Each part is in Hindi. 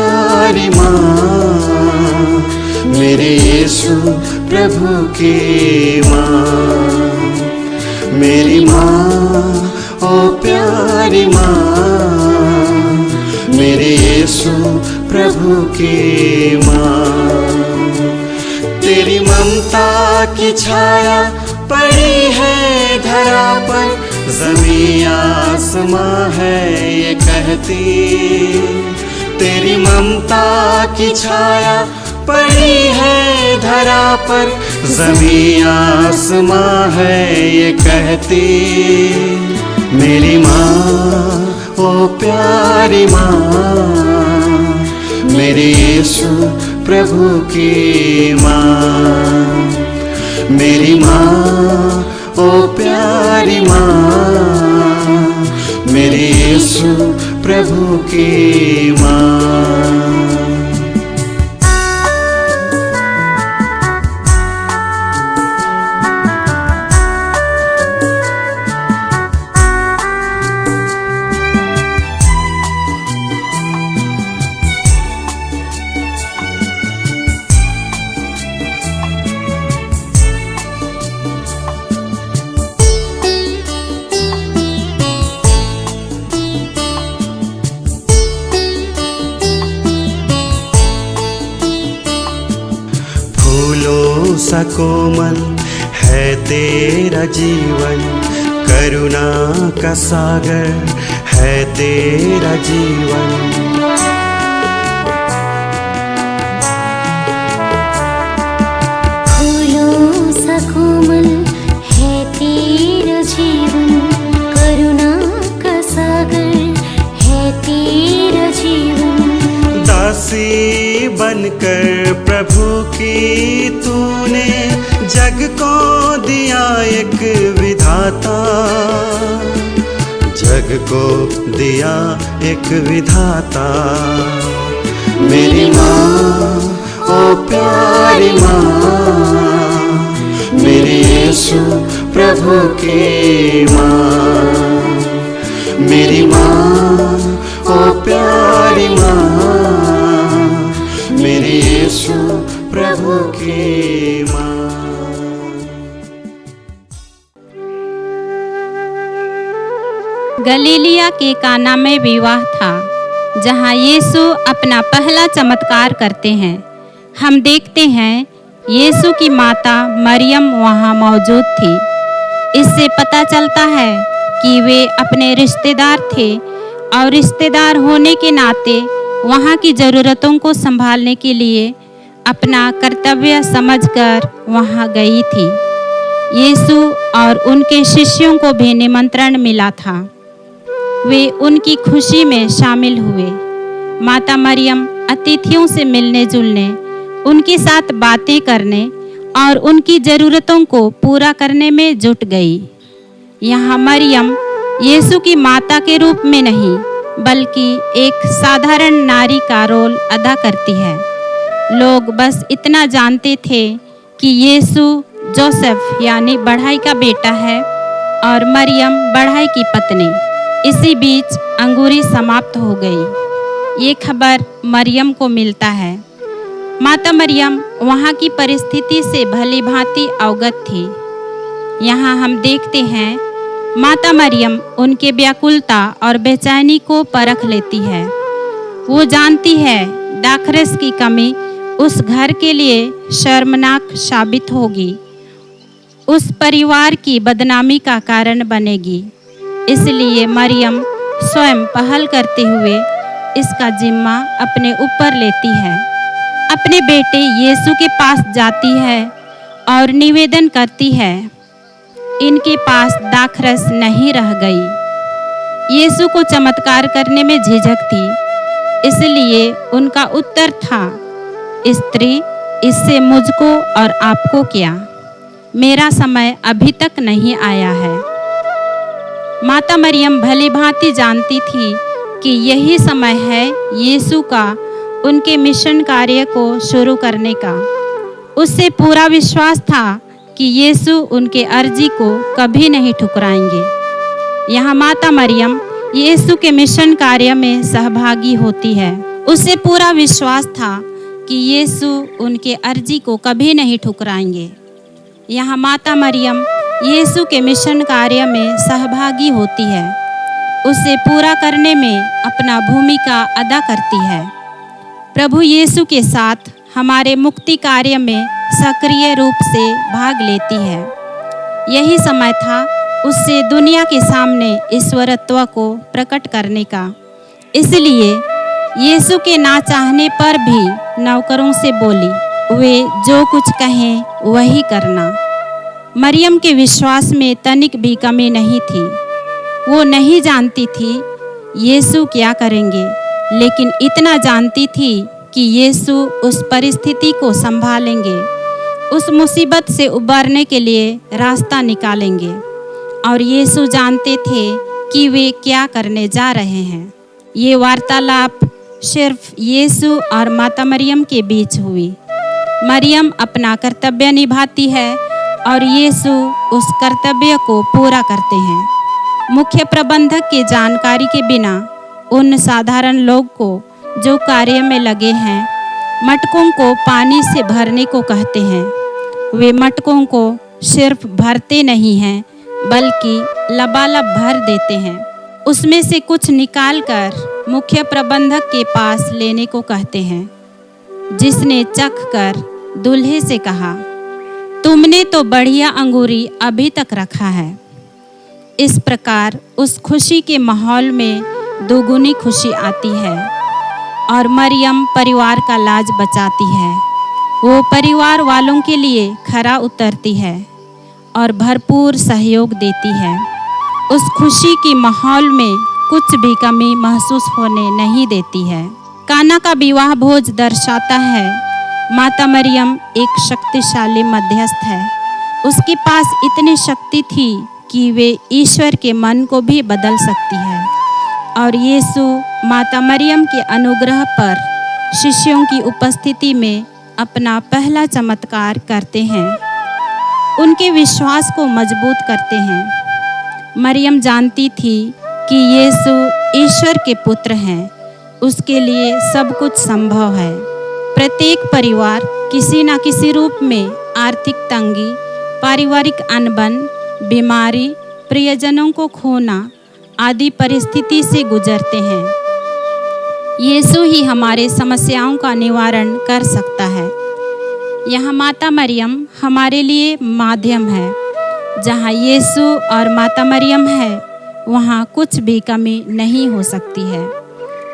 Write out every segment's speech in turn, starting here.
प्यारी माँ, मेरे यीशु प्रभु की माँ। मेरी माँ ओ प्यारी माँ, मेरे यीशु प्रभु की माँ। तेरी ममता की छाया पड़ी है धरा पर, ज़मीं आसमां है ये कहती। तेरी ममता की छाया पड़ी है धरा पर, ज़मीं आसमां है ये कहती। मेरी माँ ओ प्यारी माँ, मेरे यीशु प्रभु की माँ। मेरी माँ ओ प्यारी माँ, मेरे यीशु प्रभु की माँ। सा कोमल है तेरा जीवन, करुणा का सागर है तेरा जीवन। फूलों सा कोमल है तेरा जीवन, करुणा का सागर है तेरा जीवन। दासी बनकर प्रभु की तूने जग को दिया एक विधाता, जग को दिया एक विधाता। मेरी माँ ओ प्यारी माँ, मेरे यीशु प्रभु की माँ। मेरी माँ ओ प्यारी माँ, मेरे यीशु प्रभु की माँ। गलीलिया के काना में विवाह था, जहाँ यीशु अपना पहला चमत्कार करते हैं। हम देखते हैं यीशु की माता मरियम वहाँ मौजूद थी। इससे पता चलता है कि वे अपने रिश्तेदार थे और रिश्तेदार होने के नाते वहाँ की ज़रूरतों को संभालने के लिए अपना कर्तव्य समझकर वहाँ गई थी। यीशु और उनके शिष्यों को भी निमंत्रण मिला था। वे उनकी खुशी में शामिल हुए। माता मरियम अतिथियों से मिलने जुलने, उनके साथ बातें करने और उनकी ज़रूरतों को पूरा करने में जुट गई। यहाँ मरियम यीशु की माता के रूप में नहीं, बल्कि एक साधारण नारी का रोल अदा करती है। लोग बस इतना जानते थे कि यीशु जोसेफ यानी बढ़ाई का बेटा है और मरियम बढ़ाई की पत्नी। इसी बीच अंगूरी समाप्त हो गई। ये खबर मरियम को मिलता है। माता मरियम वहाँ की परिस्थिति से भली भांति अवगत थी। यहाँ हम देखते हैं माता मरियम उनके व्याकुलता और बेचैनी को परख लेती है। वो जानती है दाखरस की कमी उस घर के लिए शर्मनाक साबित होगी, उस परिवार की बदनामी का कारण बनेगी। इसलिए मरियम स्वयं पहल करते हुए इसका जिम्मा अपने ऊपर लेती है। अपने बेटे यीशु के पास जाती है और निवेदन करती है। इनके पास दाखरस नहीं रह गई। यीशु को चमत्कार करने में झिझक थी, इसलिए उनका उत्तर था, स्त्री, इससे मुझको और आपको क्या? मेरा समय अभी तक नहीं आया है। माता मरियम भली भांति जानती थी कि यही समय है यीशु का उनके मिशन कार्य को शुरू करने का। उससे पूरा विश्वास था कि यीशु उनके अर्जी को कभी नहीं ठुकराएंगे। यहाँ माता मरियम यीशु के मिशन कार्य में सहभागी होती है। उसे पूरा विश्वास था कि यीशु उनके अर्जी को कभी नहीं ठुकराएंगे। यहाँ माता मरियम यीशु के मिशन कार्य में सहभागी होती है, उसे पूरा करने में अपना भूमिका अदा करती है। प्रभु यीशु के साथ हमारे मुक्ति कार्य में सक्रिय रूप से भाग लेती है। यही समय था उससे दुनिया के सामने ईश्वरत्व को प्रकट करने का। इसलिए यीशु के ना चाहने पर भी नौकरों से बोली, वे जो कुछ कहें वही करना। मरियम के विश्वास में तनिक भी कमी नहीं थी। वो नहीं जानती थी यीशु क्या करेंगे, लेकिन इतना जानती थी कि यीशु उस परिस्थिति को संभालेंगे, उस मुसीबत से उबरने के लिए रास्ता निकालेंगे। और यीशु जानते थे कि वे क्या करने जा रहे हैं। ये वार्तालाप सिर्फ यीशु और माता मरियम के बीच हुई। मरियम अपना कर्तव्य निभाती है और यीशु उस कर्तव्य को पूरा करते हैं। मुख्य प्रबंधक की जानकारी के बिना उन साधारण लोग को जो कार्य में लगे हैं, मटकों को पानी से भरने को कहते हैं। वे मटकों को सिर्फ भरते नहीं हैं, बल्कि लबालब भर देते हैं। उसमें से कुछ निकालकर मुख्य प्रबंधक के पास लेने को कहते हैं, जिसने चख कर दूल्हे से कहा, तुमने तो बढ़िया अंगूरी अभी तक रखा है। इस प्रकार उस खुशी के माहौल में दोगुनी खुशी आती है और मरियम परिवार का लाज बचाती है। वो परिवार वालों के लिए खरा उतरती है और भरपूर सहयोग देती है। उस खुशी की माहौल में कुछ भी कमी महसूस होने नहीं देती है। काना का विवाह भोज दर्शाता है माता मरियम एक शक्तिशाली मध्यस्थ है। उसके पास इतनी शक्ति थी कि वे ईश्वर के मन को भी बदल सकती है। और यीशु माता मरियम के अनुग्रह पर शिष्यों की उपस्थिति में अपना पहला चमत्कार करते हैं, उनके विश्वास को मजबूत करते हैं। मरियम जानती थी कि यीशु ईश्वर के पुत्र हैं, उसके लिए सब कुछ संभव है। प्रत्येक परिवार किसी न किसी रूप में आर्थिक तंगी, पारिवारिक अनबन, बीमारी, प्रियजनों को खोना आदि परिस्थिति से गुजरते हैं। यीशु ही हमारे समस्याओं का निवारण कर सकता है। यहाँ माता मरियम हमारे लिए माध्यम है। जहाँ यीशु और माता मरियम है, वहाँ कुछ भी कमी नहीं हो सकती है।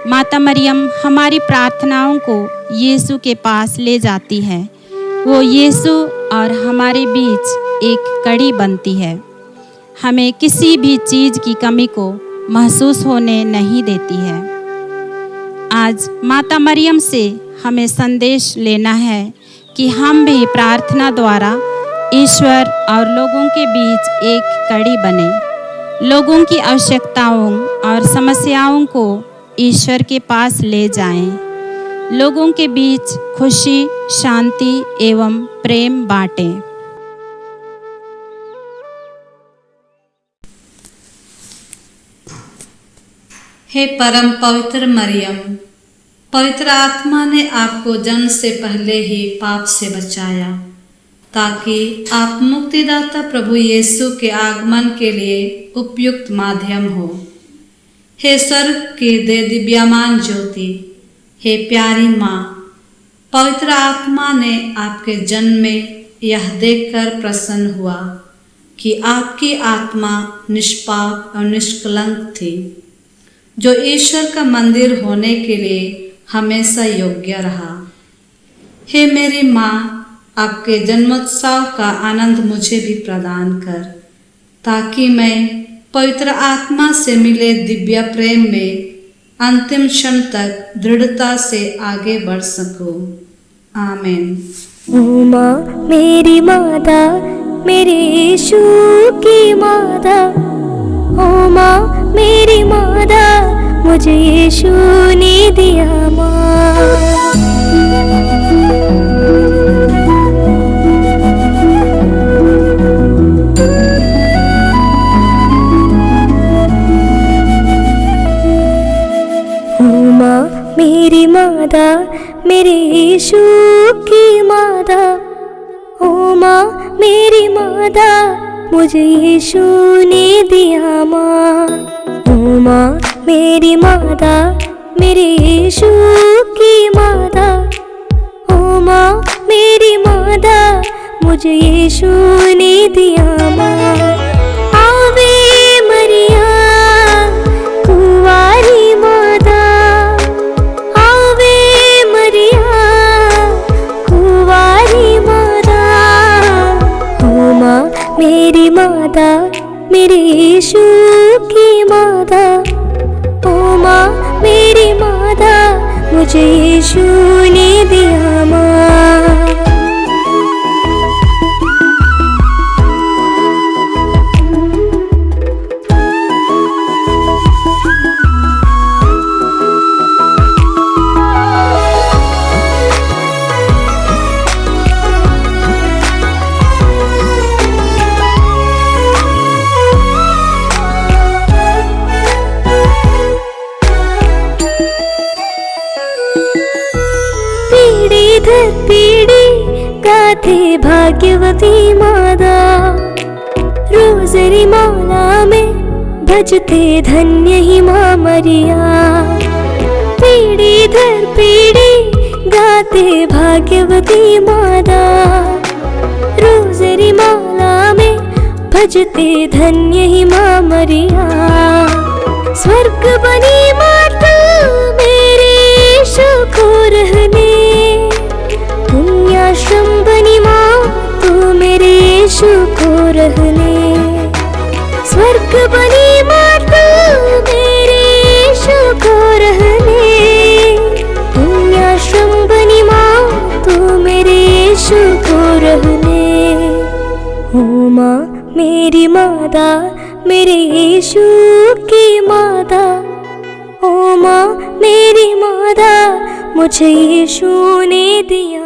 माता मरियम हमारी प्रार्थनाओं को यीशु के पास ले जाती है। वो यीशु और हमारे बीच एक कड़ी बनती है, हमें किसी भी चीज़ की कमी को महसूस होने नहीं देती है। आज माता मरियम से हमें संदेश लेना है कि हम भी प्रार्थना द्वारा ईश्वर और लोगों के बीच एक कड़ी बने, लोगों की आवश्यकताओं और समस्याओं को ईश्वर के पास ले जाएं, लोगों के बीच खुशी, शांति एवं प्रेम बांटें। हे परम पवित्र मरियम, पवित्र आत्मा ने आपको जन्म से पहले ही पाप से बचाया, ताकि आप मुक्तिदाता प्रभु यीशु के आगमन के लिए उपयुक्त माध्यम हो। हे स्वर्ग के दे दिव्यमान ज्योति, हे प्यारी माँ, पवित्र आत्मा ने आपके जन्म में यह देखकर प्रसन्न हुआ कि आपकी आत्मा निष्पाप और निष्कलंक थी, जो ईश्वर का मंदिर होने के लिए हमेशा योग्य रहा। हे मेरी माँ, आपके जन्मोत्सव का आनंद मुझे भी प्रदान कर, ताकि मैं पवित्र आत्मा से मिले दिव्य प्रेम में अंतिम क्षण तक दृढ़ता से आगे बढ़ सकूं। आमीन। ओ माँ मेरी माता, मेरे यीशु की माता, ओ माँ मेरी माता, मुझे यीशु ने दिया माँ। मेरी माँ, मेरे यीशु की माता, ओ माँ मेरी माता, मुझे यीशु ने दिया माँ। ओ माँ मेरी माता, मेरे यीशु की माता, ओ माँ मेरी माता, मुझे यीशु ने दिया माँ। आवे मरिया कुंवारी माता, आवे मरिया कुंवारी माता, ओ माँ मेरी माता, मेरे यीशु की माता, ओ माँ मेरी माता, मुझे यीशु ने दिया माँ। पीढ़ी दर पीढ़ी गाथे भाग्यवती माता, रोज़री माला में भजते धन्य ही माँ मरिया। पीढ़ी दर पीढ़ी गाते भाग्यवती माता, रोज़री माला में भजते धन्य ही माँ मरिया। स्वर्ग बनी माता मेरे यीशु को रहने, पुण्याश्रम बनी माँ तू मेरे यीशु को रहने। स्वर्ग बनी माता मेरे यीशु को रहने, पुण्याश्रम बनी माँ तू मेरे यीशु को रहने। ओ माँ मेरी माता, मेरे यीशु की माता, ओ माँ मेरी माता, मुझे यीशु ने दिया